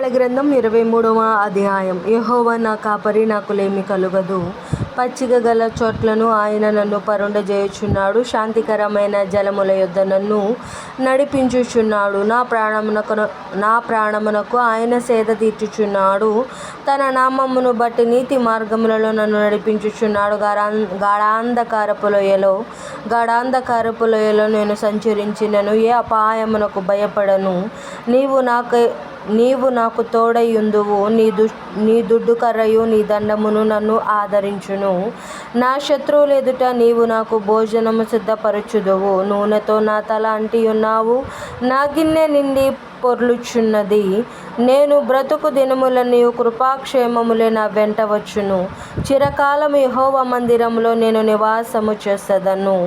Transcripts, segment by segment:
కీర్తనల గ్రంథం 23వ అధ్యాయం. యెహోవా నా కాపరి, నాకు లేమి కలుగదు. పచ్చిక గల చోట్లను ఆయన నన్ను పరుండజేయుచున్నాడు. శాంతికరమైన జలముల యొద్ద నన్ను నడిపించుచున్నాడు. నా ప్రాణమునకు ఆయన సేద తీర్చుచున్నాడు. తన నామమును బట్టి నీతి మార్గములలో నన్ను నడిపించుచున్నాడు. గాఢాంధకారపు లోయలో నేను సంచరించినను ఏ అపాయమునకు భయపడను. నీవు నాకు తోడైయుందువు. నీ దుడ్డు కర్రయు నీ దండమును నన్ను ఆదరించును. నా శత్రువుల ఎదుట నీవు నాకు భోజనము సిద్ధపరచుదువు. నూనెతో నా తల అంటియున్నావు. నా గిన్నె నిండి పొర్లుచున్నది. నేను బ్రతుకు దినములన్నీ కృపాక్షేమములే నా వెంట వచ్చును. చిరకాలము యెహోవా మందిరములో నేను నివాసము చేసేదను.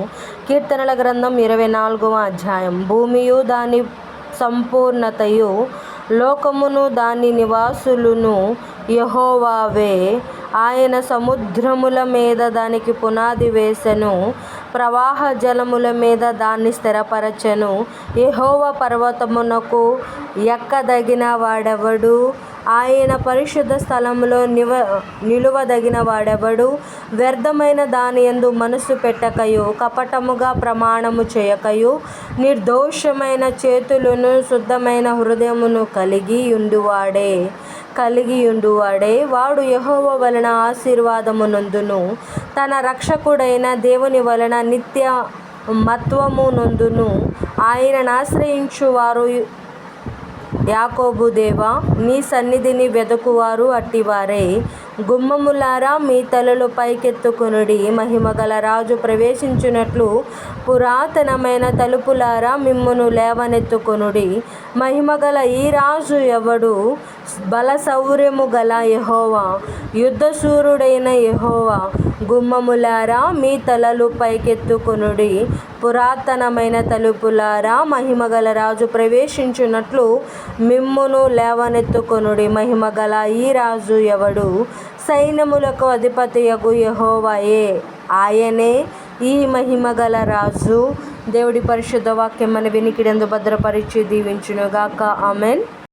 కీర్తనల గ్రంథం 24వ అధ్యాయం. భూమియు దాని సంపూర్ణతయు లోకమును దాని నివాసులును యెహోవావే. ఆయన సముద్రముల మీద దానికి పునాది వేసెను. ప్రవాహ జలముల మీద దాన్ని స్థిరపరచెను. యెహోవా పర్వతమునకు ఎక్కదగిన వాడెవడు? ఆయన పరిశుద్ధ స్థలములో నిలువదగిన వాడెవడు? వ్యర్థమైన దాని యందు మనసు పెట్టకయు, కపటముగా ప్రమాణము చేయకయు, నిర్దోషమైన చేతులను శుద్ధమైన హృదయమును కలిగి యుండువాడే వాడు యెహోవా వలన ఆశీర్వాదము నొందును. తన రక్షకుడైన దేవుని వలన నిత్య మత్వము నొందును. ఆయనను ఆశ్రయించువారు యాకోబు దేవా, నీ సన్నిధిని వెదకువారు అట్టివారే. గుమ్మములారా, మీ తలలు పైకెత్తుకొనుడి. మహిమగల రాజు ప్రవేశించున్నట్లు పురాతనమైన తలుపులారా, మిమ్మును లేవనెత్తుకొనుడి. మహిమగల ఈ రాజు ఎవడు? బలశౌర్యము గల యెహోవా, యుద్ధశూరుడైన యెహోవా. గుమ్మములారా, మీ తలలు పైకెత్తుకొనుడి. పురాతనమైన తలుపులారా, మహిమగల రాజు ప్రవేశించున్నట్లు మిమ్మును లేవనెత్తుకొనుడి. మహిమగల ఈ రాజు ఎవడు? సైన్యములకు అధిపతియగు యెహోవాయే. ఆయనే ఈ మహిమగల రాజు. దేవుడి పరిశుద్ధ వాక్యం మన వినికిడందు భద్రపరిచి దీవించునుగాక. ఆమేన్.